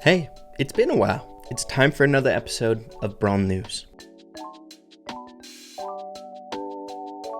Hey, it's been a while. It's time for another episode of Brawl News.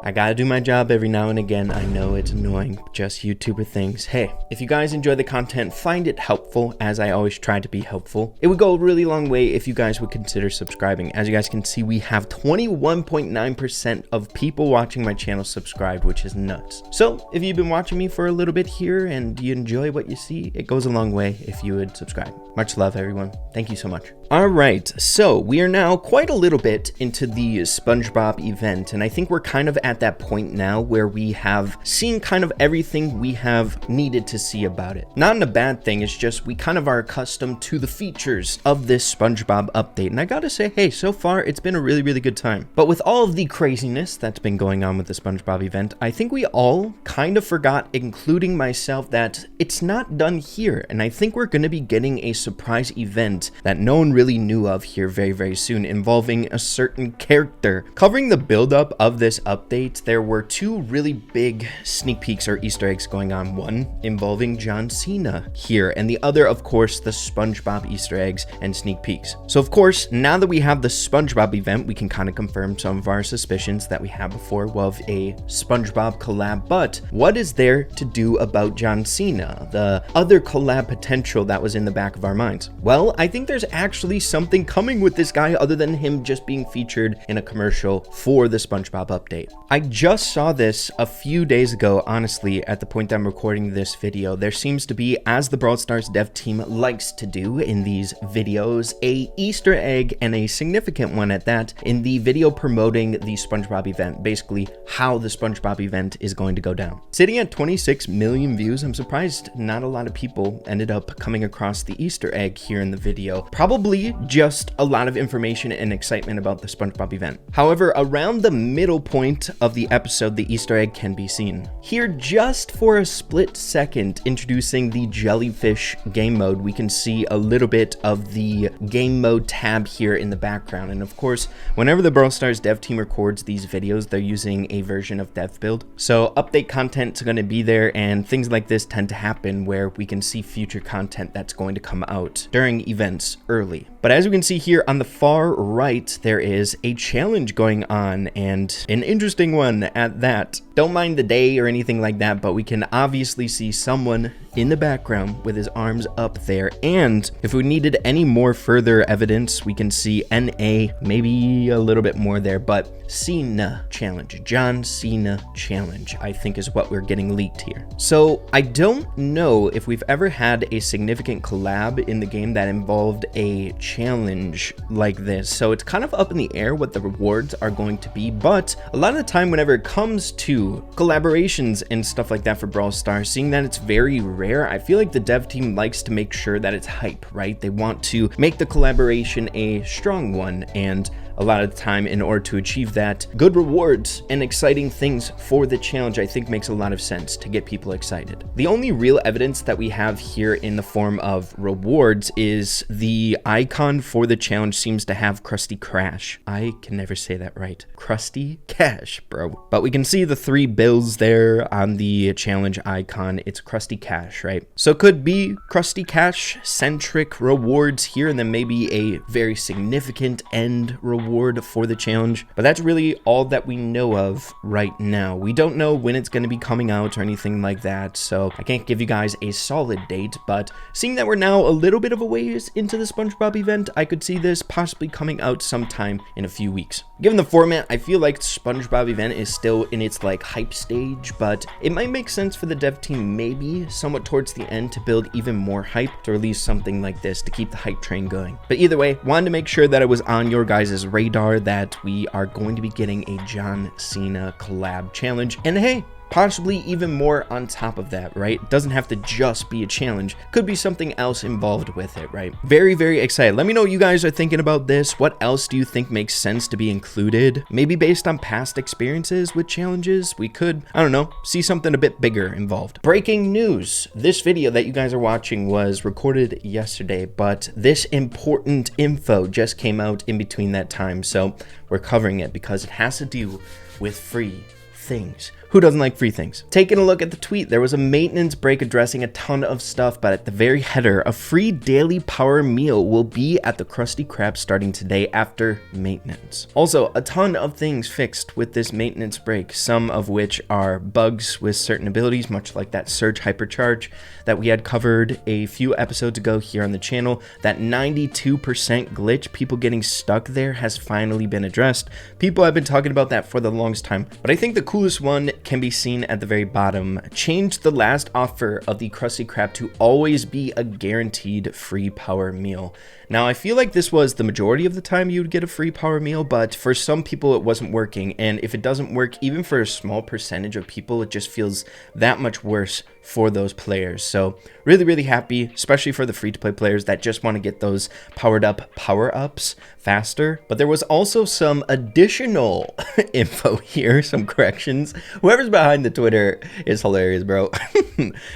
I gotta do my job every now and again. I know it's annoying, just YouTuber things. Hey, if you guys enjoy the content, find it helpful, as I always try to be helpful, it would go a really long way if you guys would consider subscribing. As you guys can see, we have 21.9% of people watching my channel subscribed, which is nuts. So if you've been watching me for a little bit here and you enjoy what you see, it goes a long way if you would subscribe. Much love, everyone. Thank you so much. All right, so we are now quite a little bit into the Spongebob event, and I think we're kind of at that point now where we have seen kind of everything we have needed to see about it. Not in a bad thing, it's just we kind of are accustomed to the features of this Spongebob update, and I gotta say, hey, so far it's been a really good time. But with all of the craziness that's been going on with the Spongebob event, I think we all kind of forgot, including myself, that it's not done here, and I think we're gonna be getting a surprise event that no one really knew of here very soon, involving a certain character. Covering the build-up of this update, there were two really big sneak peeks or Easter eggs going on. One involving John Cena here, and the other, of course, the Spongebob Easter eggs and sneak peeks. So, of course, now that we have the Spongebob event, we can kind of confirm some of our suspicions that we had before of a Spongebob collab. But what is there to do about John Cena, the other collab potential that was in the back of our minds? Well, I think there's actually something coming with this guy other than him just being featured in a commercial for the Spongebob update. I just saw this a few days ago, honestly, at the point that I'm recording this video. There seems to be, as the Brawl Stars dev team likes to do in these videos, a Easter egg, and a significant one at that, in the video promoting the Spongebob event, basically how the Spongebob event is going to go down. Sitting at 26 million views, I'm surprised not a lot of people ended up coming across the Easter egg here in the video. Probably just a lot of information and excitement about the Spongebob event. However, around the middle point of the episode, the Easter egg can be seen. Here, just for a split second, introducing the jellyfish game mode, we can see a little bit of the game mode tab here in the background. And of course, whenever the Brawl Stars dev team records these videos, they're using a version of dev build. So update content is going to be there, and things like this tend to happen where we can see future content that's going to come out during events early. But as we can see here on the far right, there is a challenge going on, and an interesting one at that. Don't mind the day or anything like that, but we can obviously see someone in the background with his arms up there. And if we needed any more further evidence, we can see NA, maybe a little bit more there, but Cena challenge, John Cena challenge, I think is what we're getting leaked here. So I don't know if we've ever had a significant collab in the game that involved a challenge like this. So it's kind of up in the air what the rewards are going to be, but a lot of the time whenever it comes to collaborations and stuff like that for Brawl Stars, seeing that it's very rare, I feel like the dev team likes to make sure that it's hype, right? They want to make the collaboration a strong one, and a lot of the time, in order to achieve that, good rewards and exciting things for the challenge, I think makes a lot of sense to get people excited. The only real evidence that we have here in the form of rewards is the icon for the challenge seems to have Krusty Kash. I can never say that right. Krusty Kash, bro. But we can see the 3 bills there on the challenge icon. It's Krusty Kash, right? So it could be Krusty Kash centric rewards here, and then maybe a very significant end reward for the challenge. But that's really all that we know of right now. We don't know when it's going to be coming out or anything like that, so I can't give you guys a solid date. But seeing that we're now a little bit of a ways into the Spongebob event, I could see this possibly coming out sometime in a few weeks. Given the format, I feel like Spongebob event is still in its like hype stage, but it might make sense for the dev team maybe somewhat towards the end to build even more hype to release something like this to keep the hype train going. But either way, wanted to make sure that it was on your guys' radar that we are going to be getting a John Cena collab challenge, and hey, possibly even more on top of that, right? It doesn't have to just be a challenge. Could be something else involved with it, right? Very excited. Let me know what you guys are thinking about this. What else do you think makes sense to be included? Maybe based on past experiences with challenges, we could, I don't know, see something a bit bigger involved. Breaking news. This video that you guys are watching was recorded yesterday, but this important info just came out in between that time, so we're covering it because it has to do with free things. Who doesn't like free things? Taking a look at the tweet, there was a maintenance break addressing a ton of stuff, but at the very header, a free daily power meal will be at the Krusty Krab starting today after maintenance. Also, a ton of things fixed with this maintenance break, some of which are bugs with certain abilities, much like that surge hypercharge that we had covered a few episodes ago here on the channel. That 92% glitch, people getting stuck there, has finally been addressed. People have been talking about that for the longest time, but I think the coolest one can be seen at the very bottom. Change the last offer of the Krusty Krab to always be a guaranteed free power meal. Now, I feel like this was the majority of the time you would get a free power meal, but for some people it wasn't working, and if it doesn't work, even for a small percentage of people, it just feels that much worse for those players. So really happy, especially for the free-to-play players that just want to get those powered up power-ups faster. But there was also some additional info here, some corrections. Whoever's behind the Twitter is hilarious, bro.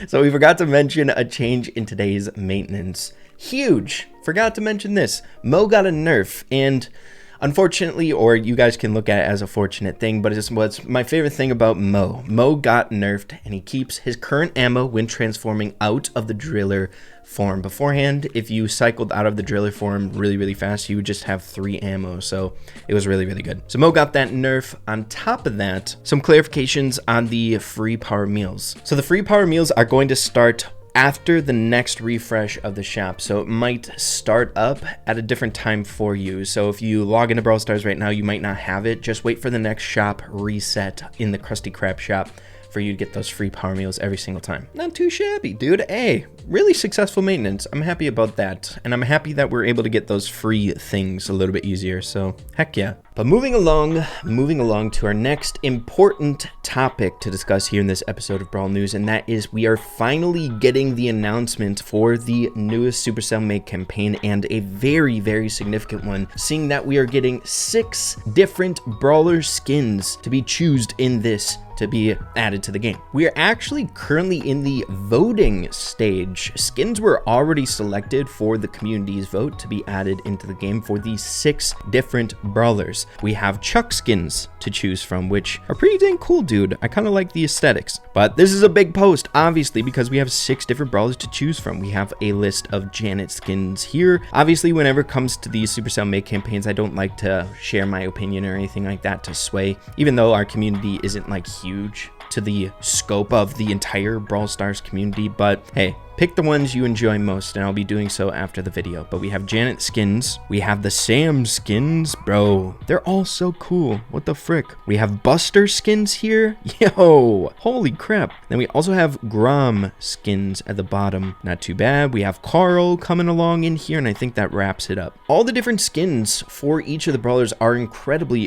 So we forgot to mention a change in today's maintenance. Huge. Forgot to mention this. Mo got a nerf, and unfortunately, or you guys can look at it as a fortunate thing, but it's what's my favorite thing about Mo. Mo got nerfed, and he keeps his current ammo when transforming out of the driller form. Beforehand, if you cycled out of the driller form really fast, you would just have 3 ammo, so it was really good. So Mo got that nerf. On top of that, some clarifications on the free power meals. So the free power meals are going to start after the next refresh of the shop, so it might start up at a different time for you. So if you log into Brawl Stars right now, you might not have it. Just wait for the next shop reset in the Krusty Krab shop for you to get those free power meals every single time. Not too shabby, dude. Hey, really successful maintenance. I'm happy about that, and I'm happy that we're able to get those free things a little bit easier, so heck yeah. But moving along to our next important topic to discuss here in this episode of Brawl News, and that is we are finally getting the announcement for the newest Supercell Make campaign, and a very significant one, seeing that we are getting 6 different brawler skins to be choosed in this to be added to the game. We are actually currently in the voting stage. Skins were already selected for the community's vote to be added into the game for these 6 different brawlers. We have Chuck skins to choose from, which are pretty dang cool, dude. I kind of like the aesthetics. But this is a big post, obviously, because we have 6 different brawlers to choose from. We have a list of Janet skins here. Obviously, whenever it comes to these Supercell Make campaigns, I don't like to share my opinion or anything like that to sway, even though our community isn't like huge to the scope of the entire Brawl Stars community. But hey, pick the ones you enjoy most, and I'll be doing so after the video. But we have Janet skins, we have the Sam skins, bro, they're all so cool. What the frick? We have Buster skins here, yo, holy crap. Then we also have Grom skins at the bottom, not too bad. We have Carl coming along in here, and I think that wraps it up. All the different skins for each of the brawlers are incredibly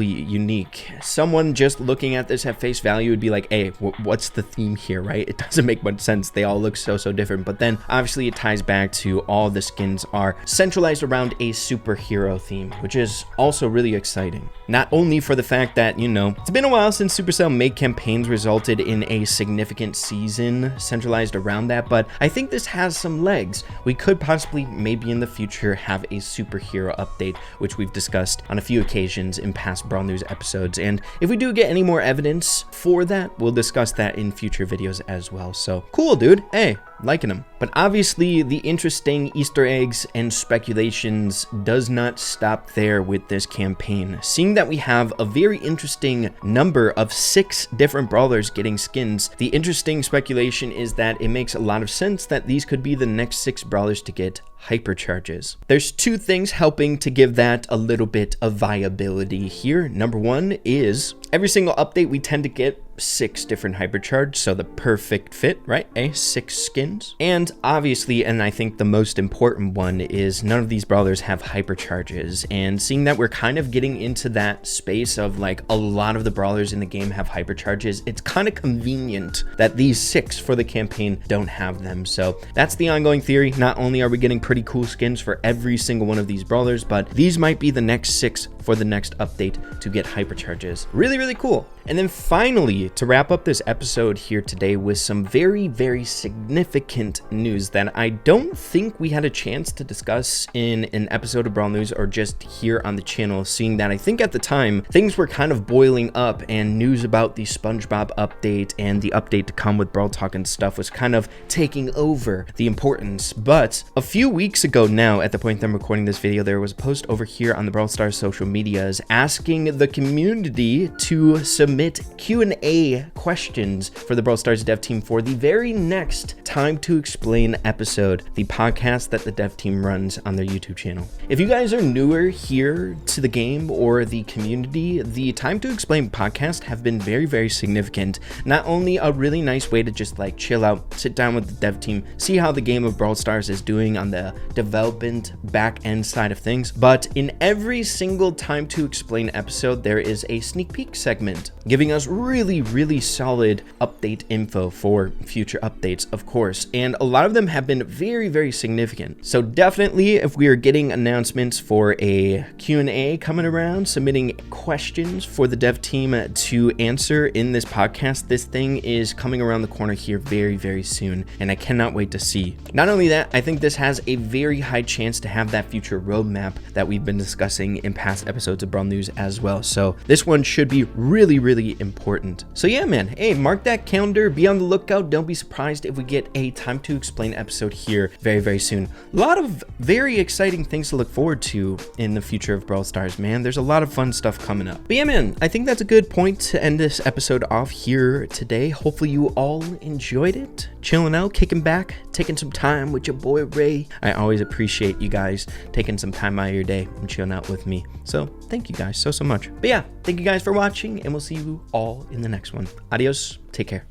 unique. Someone just looking at this at face value would be like, hey, what's the theme here, right? It doesn't make much sense. They all look so different, but then obviously it ties back to all the skins are centralized around a superhero theme, which is also really exciting. Not only for the fact that, you know, it's been a while since Supercell Make campaigns resulted in a significant season centralized around that, but I think this has some legs. We could possibly maybe in the future have a superhero update, which we've discussed on a few occasions in past Brawl News episodes, and if we do get any more evidence for that, we'll discuss that in future videos as well. So cool, dude. Hey, liking them. But obviously the interesting Easter eggs and speculations does not stop there with this campaign. Seeing that we have a very interesting number of 6 different brawlers getting skins, the interesting speculation is that it makes a lot of sense that these could be the next 6 brawlers to get hypercharges. There's 2 things helping to give that a little bit of viability here. Number 1 is every single update we tend to get 6 different hypercharge, so the perfect fit, right? 6 skins. And obviously, and I think the most important one is none of these brawlers have hypercharges, and seeing that we're kind of getting into that space of like a lot of the brawlers in the game have hypercharges, it's kind of convenient that these 6 for the campaign don't have them. So that's the ongoing theory. Not only are we getting pretty cool skins for every single one of these brawlers, but these might be the next 6 for the next update to get hypercharges. Really, really cool. And then finally, to wrap up this episode here today with some very, very significant news that I don't think we had a chance to discuss in an episode of Brawl News or just here on the channel, seeing that I think at the time things were kind of boiling up and news about the Spongebob update and the update to come with Brawl Talk and stuff was kind of taking over the importance. But a few weeks ago now, at the point that I'm recording this video, there was a post over here on the BrawlStar's social medias asking the community to submit Q&A questions for the BrawlStar's dev team for the very next Time to Explain episode, the podcast that the dev team runs on their YouTube channel. If you guys are newer here to the game or the community, the Time to Explain podcast have been very, very significant. Not only a really nice way to just like chill out, sit down with the dev team, see how the game of Brawl Stars is doing on the development back end side of things, but in every single Time to Explain episode, there is a sneak peek segment giving us really, really solid update info for future updates, of course. And a lot of them have been very, very significant. So definitely, if we are getting announcements for a Q&A coming around, submitting questions for the dev team to answer in this podcast, this thing is coming around the corner here very, very soon. And I cannot wait to see. Not only that, I think this has a very high chance to have that future roadmap that we've been discussing in past episodes of Brawl News as well. So this one should be really, really important. So yeah, man, hey, mark that calendar, be on the lookout. Don't be surprised if we get a Time to Explain episode here very, very soon. A lot of very exciting things to look forward to in the future of Brawl Stars, man. There's a lot of fun stuff coming up. But yeah, man, I think that's a good point to end this episode off here today. Hopefully you all enjoyed it. Chilling out, kicking back, taking some time with your boy Ray. I always appreciate you guys taking some time out of your day and chilling out with me. So thank you guys so much. But yeah, thank you guys for watching, and we'll see you all in the next one. Adios. Take care.